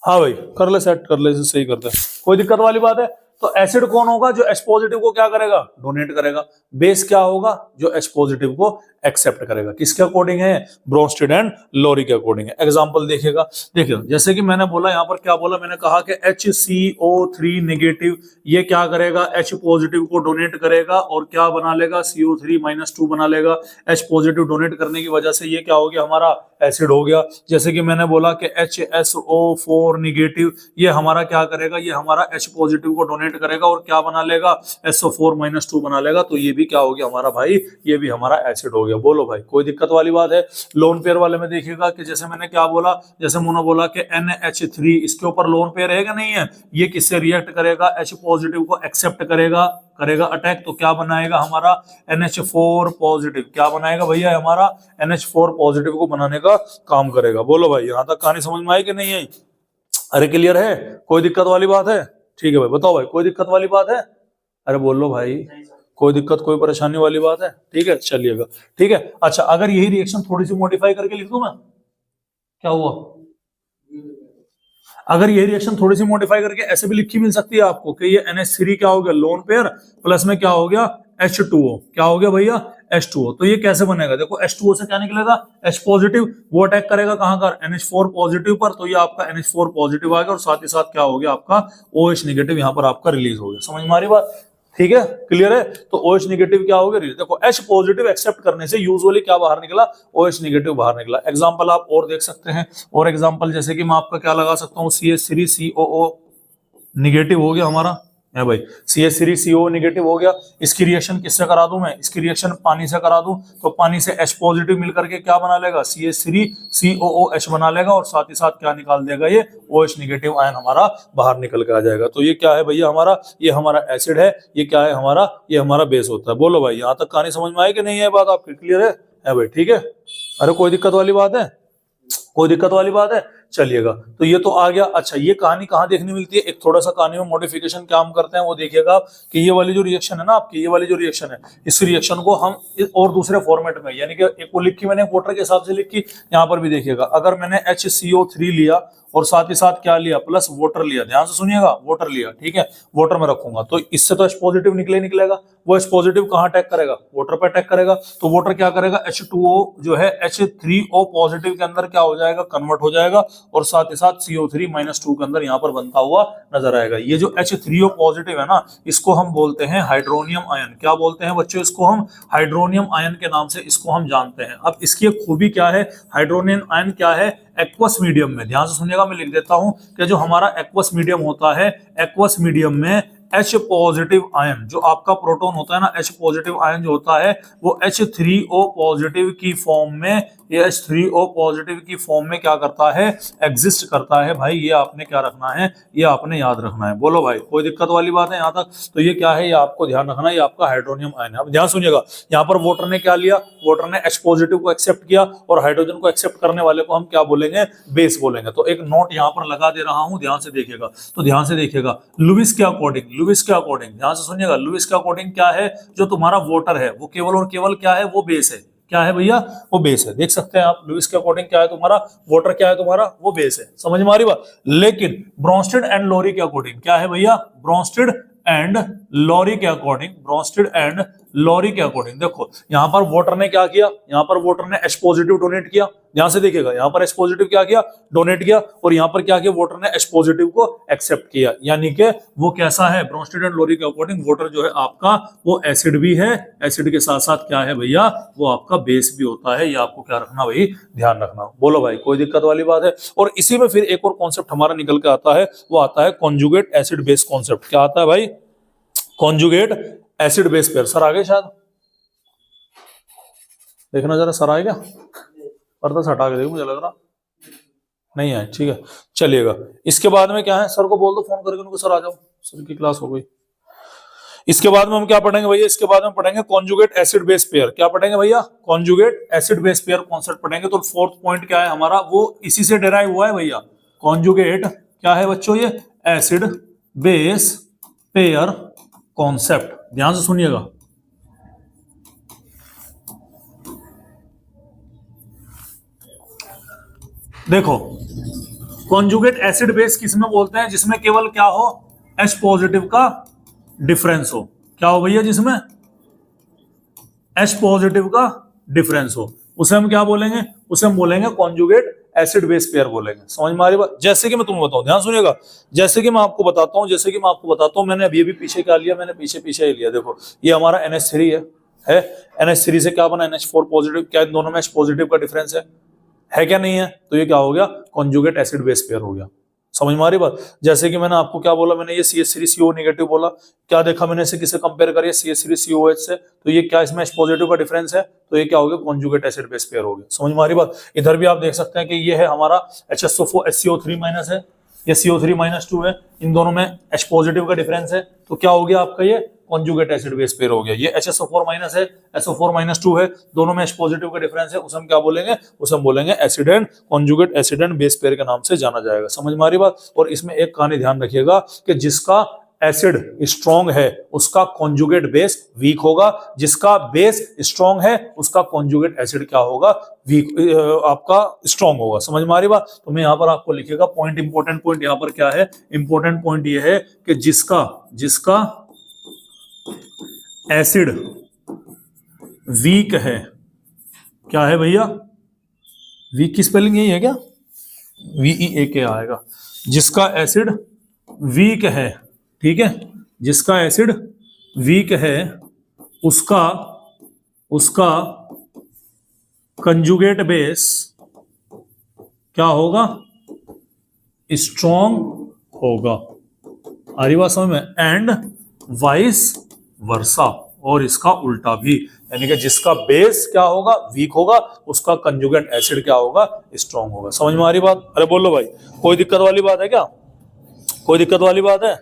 हाँ भाई कर ले, सेट कर ले, सही करते हैं, कोई दिक्कत वाली बात है? तो एसिड कौन होगा जो H पॉजिटिव को क्या करेगा, डोनेट करेगा। बेस क्या होगा जो H पॉजिटिव को एक्सेप्ट करेगा। किसके अकॉर्डिंग है? ब्रोंस्टेड एंड लोरी के अकॉर्डिंग है। एग्जांपल देखिएगा, देखिए जैसे कि मैंने बोला यहाँ पर, क्या बोला मैंने, कहा कि HCO3 नेगेटिव ये क्या करेगा, H पॉजिटिव को डोनेट करेगा और क्या बना लेगा, CO3-2 बना लेगा। H पॉजिटिव डोनेट करने की वजह से ये क्या हो गया हमारा, एसिड हो गया। जैसे कि मैंने बोला कि HSO4 नेगेटिव ये हमारा क्या करेगा, ये हमारा H पॉजिटिव को डोनेट करेगा और क्या बना लेगा, SO4-2 बना लेगा। तो ये भी क्या हो गया हमारा भाई, ये भी हमारा एसिड हो गया। बोलो भाई कोई दिक्कत वाली बात है? लोन पेयर वाले में देखिएगा कि जैसे मैंने क्या बोला, जैसे मैंने बोला कि NH3 इसके ऊपर लोन पेयर है कि नहीं है, ये किससे रिएक्ट करेगा, H पॉजिटिव को एक्सेप्ट करेगा, करेगा अटैक, तो क्या बनाएगा हमारा NH4 पॉजिटिव। क्या बनाएगा भैया हमारा, NH4 पॉजिटिव को बनाने का काम करेगा। बोलो भाई यहां तक कहानी समझ में आई कि नहीं आई? अरे क्लियर है? कोई दिक्कत वाली बात है? ठीक है भाई, बताओ भाई कोई दिक्कत वाली बात है? अरे बोलो भाई, कोई दिक्कत कोई परेशानी वाली बात है? ठीक है चलिएगा, ठीक है। अच्छा अगर यही रिएक्शन थोड़ी सी मॉडिफाई करके लिख दूं मैं, क्या हुआ? अगर ये रिएक्शन थोड़ी सी मॉडिफाई करके ऐसे भी लिखी मिल सकती है आपको कि ये NH3 क्या हो गया, लोन पेयर, प्लस में क्या हो गया, H2O। क्या हो गया भैया, H2O। तो ये कैसे बनेगा, देखो H2O से क्या निकलेगा, H पॉजिटिव, वो अटैक करेगा कहां का, NH4 पॉजिटिव पर, तो ये आपका NH4 पॉजिटिव आ गया और साथ ही साथ क्या हो गया आपका OH नेगेटिव यहाँ पर आपका रिलीज हो गया। समझ में आ रही बात? ठीक है क्लियर है? तो OH नेगेटिव क्या हो गया, देखो H पॉजिटिव एक्सेप्ट करने से यूजुअली क्या बाहर निकला, OH नेगेटिव बाहर निकला। एग्जांपल आप और देख सकते हैं, और एग्जांपल जैसे कि मैं आपका क्या लगा सकता हूँ, CH3COO नेगेटिव हो गया हमारा है भाई, CH3CO नेगेटिव हो गया। इसकी रिएक्शन किससे करा दूं मैं, इसकी रिएक्शन पानी से करा दूं, तो पानी से H पॉजिटिव मिलकर के क्या बना लेगा, CH3COOH बना लेगा और साथ ही साथ क्या निकाल देगा, ये OH नेगेटिव आयन हमारा बाहर निकल के आ जाएगा। तो ये क्या है भैया हमारा, ये हमारा एसिड है, ये क्या है हमारा, ये हमारा बेस होता है। बोलो भाई यहाँ तक कहानी समझ में आई कि नहीं है, बात आपकी क्लियर है भाई? ठीक है, अरे कोई दिक्कत वाली बात है? कोई दिक्कत वाली बात है? चलिएगा, तो ये तो आ गया। अच्छा ये कहानी कहाँ देखने मिलती है, एक थोड़ा सा कहानी में मॉडिफिकेशन क्या हम करते हैं वो देखिएगा कि ये वाली जो रिएक्शन है ना आपकी, ये वाली जो रिएक्शन है, इस रिएक्शन को हम और दूसरे फॉर्मेट में, यानी कि एक को लिखी मैंने वाटर के हिसाब से लिखी, यहाँ पर भी देखिएगा अगर मैंने HCO3 लिया और साथ ही साथ क्या लिया, प्लस वाटर लिया, ध्यान से सुनिएगा, वाटर लिया, ठीक है, वाटर में रखूंगा तो इससे तो H पॉजिटिव निकलेगा। वो H पॉजिटिव कहाँ अटैक करेगा, वाटर पे अटैक करेगा, तो वाटर क्या करेगा, H2O जो है H3O पॉजिटिव के अंदर क्या हो जाएगा, कन्वर्ट हो जाएगा और साथ ही साथ CO3-2 के अंदर यहाँ पर बनता हुआ नजर आएगा। ये जो H3O पॉजिटिव है ना, इसको हम बोलते हैं हाइड्रोनियम आयन। क्या बोलते हैं बच्चों? इसको हम हाइड्रोनियम आयन के नाम से इसको हम जानते हैं। अब इसकी एक खूबी क्या है? हाइड्रोनियम आयन क्या है? एक्वस मीडियम में, ध्यान से सुनिएगा, मैं लिख देता हूं कि जो हमारा एक्वस मीडियम होता है, एक्वस मीडियम में H पॉजिटिव आयन, जो आपका प्रोटॉन होता है ना, H पॉजिटिव आयन जो होता है वो H3O पॉजिटिव की फॉर्म में, ये H3O पॉजिटिव की फॉर्म में क्या करता है? एग्जिस्ट करता है। भाई ये आपने क्या रखना है? ये आपने याद रखना है। बोलो भाई, कोई दिक्कत वाली बात है यहाँ तक? तो ये क्या है? ये आपको ध्यान रखना है, ये आपका हाइड्रोनियम आयन है। अब ध्यान सुनिएगा, यहाँ पर वाटर ने क्या लिया? वाटर ने H पॉजिटिव को एक्सेप्ट किया और हाइड्रोजन को एक्सेप्ट करने वाले को हम क्या बोलेंगे? बेस बोलेंगे। तो एक नोट यहाँ पर लगा दे रहा हूं, ध्यान से देखिएगा। तो ध्यान से देखिएगा, लुईस के अकॉर्डिंग, ध्यान से सुनिएगा, लुईस के अकॉर्डिंग क्या है? जो तुम्हारा वाटर है वो केवल और केवल क्या है? वो बेस है। क्या है भैया? वो बेस है। देख सकते हैं आप, लुईस के अकॉर्डिंग क्या है तुम्हारा? वाटर क्या है तुम्हारा? वो बेस है। समझ में आ रही बात? लेकिन ब्रोंस्टेड एंड लोरी के अकॉर्डिंग क्या है भैया? ब्रोंस्टेड एंड लोरी के अकॉर्डिंग देखो, यहां पर वाटर ने क्या किया? यहां पर वाटर ने H पॉजिटिव डोनेट किया। ध्यान से देखिएगा, यहां पर H पॉजिटिव क्या किया? डोनेट किया। और यहां पर क्या किया? वाटर ने H पॉजिटिव को एक्सेप्ट किया। यानी कि वो कैसा है? ब्रोंस्टेड एंड लोरी के अकॉर्डिंग वाटर जो है आपका वो एसिड भी है, एसिड के साथ साथ क्या है भैया? वो आपका बेस भी होता है। ये आपको क्या रखना भाई? ध्यान रखना। बोलो भाई, कोई दिक्कत वाली बात है? और इसी में फिर एक और कॉन्सेप्ट हमारा निकल के आता है, वो आता है कॉन्जुगेट एसिड बेस कॉन्सेप्ट। क्या आता है भाई? Conjugate acid base pair. Sir आगे शायद देखना जरा, सर आए क्या? पर्दा से हटा के देखो, मुझे लग रहा नहीं आए। ठीक है, चलिएगा। इसके बाद में क्या है? सर को बोल दो फोन करके उनको, सर आ जाओ, सर की क्लास हो गई। इसके बाद में हम क्या पढ़ेंगे भैया? इसके बाद में पढ़ेंगे कॉन्जुगेट एसिड बेस पेयर। क्या पढ़ेंगे भैया? Conjugate acid base pair concept पढ़ेंगे। तो फोर्थ पॉइंट क्या है हमारा? वो इसी से डेराइव हुआ है भैया। कॉन्जुगेट क्या है बच्चों? ये एसिड बेस पेयर कॉन्सेप्ट। ध्यान से सुनिएगा, देखो, कॉन्जुगेट एसिड बेस किसमें बोलते हैं? जिसमें केवल क्या हो? H पॉजिटिव का डिफरेंस हो। क्या हो भैया? जिसमें H पॉजिटिव का डिफरेंस हो, उसे हम क्या बोलेंगे? उसे हम बोलेंगे कॉन्जुगेट एसिड बेस पेयर बोलेंगे। समझ में आ रही बात? जैसे कि मैं तुम्हें बताऊं, ध्यान सुनिएगा, जैसे कि मैं आपको बताता हूं, मैंने अभी पीछे क्या लिया? मैंने पीछे ही लिया। देखो, ये हमारा NH3 है। NH3 से क्या बना? NH4 positive. क्या इन दोनों में H पॉजिटिव का डिफरेंस है क्या? नहीं है। तो ये क्या हो गया? कॉन्जुगेट एसिड बेस पेयर हो गया। समझ में आ रही बात? जैसे कि मैंने आपको क्या बोला? मैंने ये CH3CO नेगेटिव बोला। क्या देखा मैंने? इसे किसे कंपेयर करिए? CH3COH से। तो ये क्या इसमें H पॉजिटिव का डिफरेंस है? तो ये क्या हो गया? कॉन्जुगेट एसिड बेस पेयर हो गया। समझ में आ रही बात? इधर भी आप देख सकते हैं कि ये है हमारा HSO4 HCO3- है, ये CO3-2 है। इन दोनों में H पॉजिटिव का डिफरेंस है। तो क्या हो गया आपका? ये कॉन्जुगेट एसिड बेस पेयर हो गया। ये HSO4- है, SO4-2 है, दोनों में H पॉजिटिव का डिफरेंस है। उसे हम क्या बोलेंगे? उसे हम बोलेंगे acid and conjugate acid and base pair के नाम से जाना जाएगा। समझ में आ रही बात? और इसमें एक कहानी ध्यान रखिएगा कि जिसका एसिड स्ट्रॉन्ग है उसका कॉन्जुगेट बेस वीक होगा, जिसका बेस स्ट्रॉन्ग है उसका कॉन्जुगेट एसिड क्या होगा? वीक, आपका स्ट्रॉन्ग होगा। समझ में आ रही बात? तो मैं यहां पर आपको लिखिएगा पॉइंट, इंपॉर्टेंट पॉइंट यहां पर क्या है? इंपॉर्टेंट पॉइंट ये है कि जिसका एसिड वीक है, क्या है भैया? वीक की स्पेलिंग यही है क्या? VEAK आएगा। जिसका एसिड वीक है, ठीक है, जिसका एसिड वीक है उसका कंजुगेट बेस क्या होगा? स्ट्रॉन्ग होगा। आ रही बात समझ में? एंड वाइस वर्सा, और इसका उल्टा भी, यानी कि जिसका बेस क्या होगा? वीक होगा, उसका कंजुगेट एसिड क्या होगा? स्ट्रॉन्ग होगा। समझ में आ रही बात? अरे बोलो भाई, कोई दिक्कत वाली बात है क्या? कोई दिक्कत वाली बात है?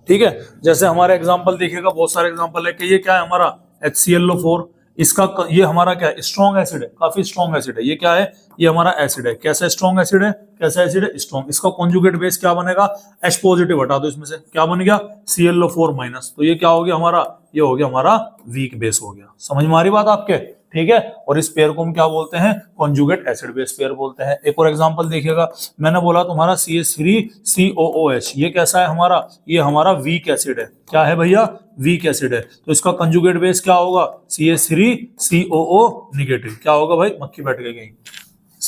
ठीक है, जैसे हमारा एग्जांपल देखिएगा, बहुत सारे एग्जांपल है कि ये क्या है हमारा? HClO4। इसका ये हमारा क्या है? स्ट्रॉन्ग एसिड है, काफी स्ट्रॉन्ग एसिड है। ये क्या है? ये हमारा एसिड है। कैसा स्ट्रॉन्ग एसिड है? कैसा एसिड है? स्ट्रॉन्ग। इसका कॉन्जुगेट बेस क्या बनेगा? H पॉजिटिव हटा दो इसमें से, क्या बन गया? ClO4-। तो ये क्या हो गया हमारा? ये हो गया हमारा वीक बेस हो गया। समझ में आ रही बात आपके? ठीक है, और इस पेयर को हम क्या बोलते हैं? कॉन्जुगेट एसिड बेस पेयर बोलते हैं। एक और एग्जांपल देखिएगा, मैंने बोला तुम्हारा CH3COOH, ये कैसा है हमारा? ये हमारा वीक एसिड है। क्या है भैया? वीक एसिड है। तो इसका कंजुगेट बेस क्या होगा? CH3COO negative. क्या होगा भाई? मक्खी बैठ गई कहीं।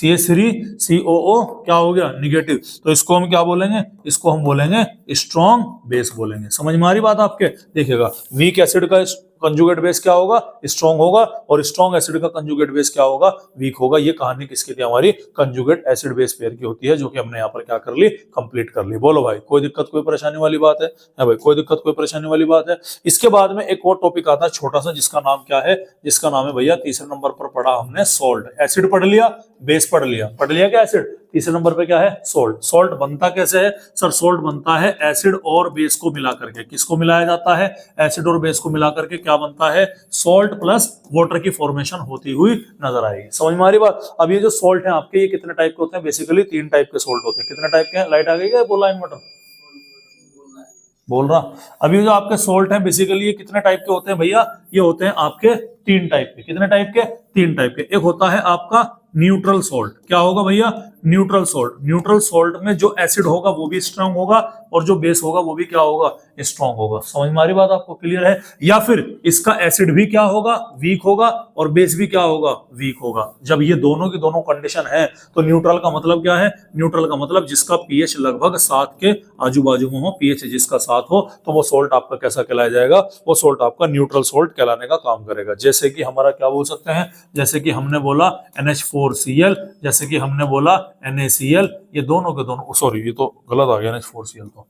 CH3COO क्या हो गया, निगेटिव। तो इसको हम क्या बोलेंगे, इसको हम बोलेंगे स्ट्रॉन्ग बेस बोलेंगे। समझ में आ रही बात आपके? देखिएगा वीक एसिड का कंजुगेट बेस क्या होगा, स्ट्रॉन्ग होगा, और स्ट्रॉन्ग एसिड का कंजुगेट बेस क्या होगा, वीक होगा। ये कहानी किसकी थी, हमारी कंजुगेट एसिड बेस पेयर की होती है, जो कि हमने यहाँ पर क्या कर ली, कंप्लीट कर ली। बोलो भाई, कोई दिक्कत कोई परेशानी वाली बात है? भाई कोई दिक्कत कोई परेशानी वाली बात है? इसके बाद में एक और टॉपिक आता है छोटा सा, जिसका नाम क्या है, जिसका नाम है भैया, तीसरे नंबर पर पढ़ा हमने सॉल्ट। एसिड पढ़ लिया, बेस पढ़ लिया क्या एसिड, तीसरे नंबर पे क्या है, सोल्ट। सोल्ट बनता कैसे है सर? सोल्ट बनता है एसिड और बेस को मिला करके। किसको मिलाया जाता है, एसिड और बेस को मिला करके क्या बनता है, सोल्ट प्लस वाटर की फॉर्मेशन होती हुई नजर आएगी। समझ में आ रही बात? अब ये जो सोल्ट है आपके, ये कितने टाइप के होते हैं? बेसिकली 3 टाइप के सोल्ट होते हैं। कितने टाइप के हैं? लाइट आ गई क्या, बोला इन्वर्टर बोल रहा। अभी जो आपके सोल्ट है बेसिकली ये कितने टाइप के होते हैं भैया? ये होते हैं आपके 3 टाइप के। कितने टाइप के? 3 टाइप के। एक होता है आपका न्यूट्रल सोल्ट। क्या होगा भैया, न्यूट्रल सोल्ट। न्यूट्रल सोल्ट में जो एसिड होगा वो भी स्ट्रांग होगा, और जो बेस होगा वो भी क्या होगा, स्ट्रांग होगा। समझ में आ रही बात आपको, क्लियर है? या फिर इसका एसिड भी क्या होगा, वीक होगा, और बेस भी क्या होगा, वीक होगा। जब ये दोनों की दोनों कंडीशन है तो न्यूट्रल का मतलब क्या है, न्यूट्रल का मतलब जिसका पीएच लगभग 7 के आजू बाजू में हो, पीएच जिसका 7 हो, तो वो सोल्ट आपका कैसा कहलाया जाएगा, वो सोल्ट आपका न्यूट्रल सोल्ट कहलाने का काम करेगा। जैसे कि हमारा क्या बोल सकते हैं, जैसे कि हमने बोला NH4Cl, जैसे कि हमने बोला NaCl, ये दोनों के दोनों, सॉरी ये तो गलत आ गया NH4Cl तो,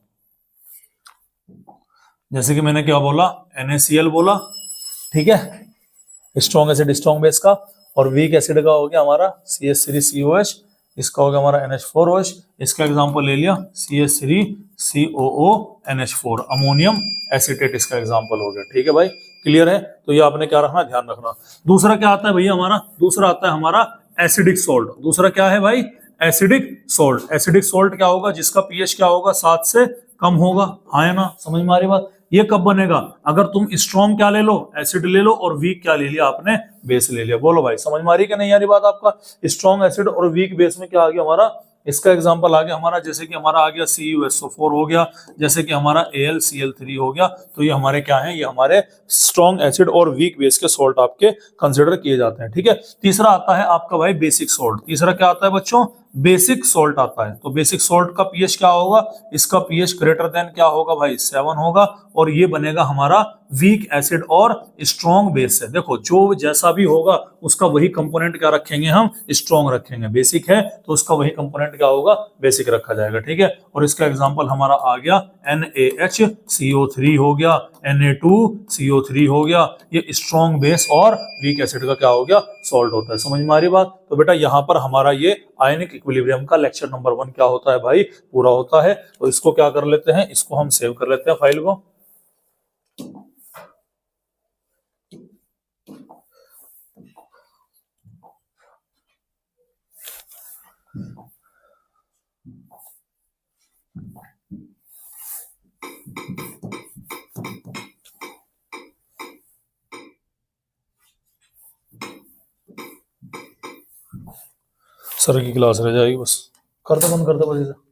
जैसे कि मैंने क्या बोला, NaCl बोला, ठीक है, स्ट्रॉन्ग एसिड स्ट्रॉन्ग बेस का, और वीक एसिड का हो गया हमारा CH3COH, इसका हो गया हमारा NH4OH। इसका एग्जांपल ले लिया CH3COO NH4, अमोनियम एसिटेट इसका एग्जांपल हो गया। ठीक है भाई, क्लियर है? तो ये आपने क्या रखना, ध्यान रखना। दूसरा क्या आता है भैया हमारा, दूसरा आता है हमारा एसिडिक सोल्ट। दूसरा क्या है भाई, एसिडिक सोल्ट। एसिडिक सोल्ट क्या होगा, जिसका पीएच क्या होगा, 7 से कम होगा। हाँ है ना, समझ में आ रही बात? ये कब बनेगा, अगर तुम स्ट्रॉन्ग क्या ले लो, एसिड ले लो, और वीक क्या ले लिया आपने, बेस ले लिया। बोलो भाई, समझ में आ रही कि नहीं आ रही बात आपका? स्ट्रॉन्ग एसिड और वीक बेस में क्या आ गया हमारा, इसका एग्जांपल आ गया हमारा, जैसे कि हमारा आ गया CuSO4 हो गया, जैसे कि हमारा AlCl3 हो गया। तो ये हमारे क्या है, ये हमारे स्ट्रॉन्ग एसिड और वीक बेस के सोल्ट आपके कंसिडर किए जाते हैं। ठीक है, तीसरा आता है आपका भाई बेसिक सोल्ट। तीसरा क्या आता है बच्चों, बेसिक सोल्ट आता है। तो बेसिक सोल्ट का पीएच क्या होगा, इसका पीएच ग्रेटर देन क्या होगा भाई, 7 होगा, और ये बनेगा हमारा वीक एसिड और स्ट्रॉन्ग बेस से। देखो जो जैसा भी होगा उसका वही कंपोनेंट क्या रखेंगे हम, स्ट्रॉन्ग रखेंगे। बेसिक है तो उसका वही कंपोनेंट क्या होगा, बेसिक रखा जाएगा। ठीक है, और इसका एग्जांपल हमारा आ गया NaHCO3 हो गया, Na2CO3 हो गया। ये स्ट्रॉन्ग बेस और वीक एसिड का क्या हो गया, सॉल्ट होता है। समझ में आ रही बात? तो बेटा यहाँ पर हमारा ये आयनिक इक्विलिब्रियम का लेक्चर नंबर 1 क्या होता है भाई, पूरा होता है। तो इसको क्या कर लेते हैं, इसको हम सेव कर लेते हैं फाइल को। सर की क्लास रह जाएगी बस, कर दो बंद कर दो बस इसे।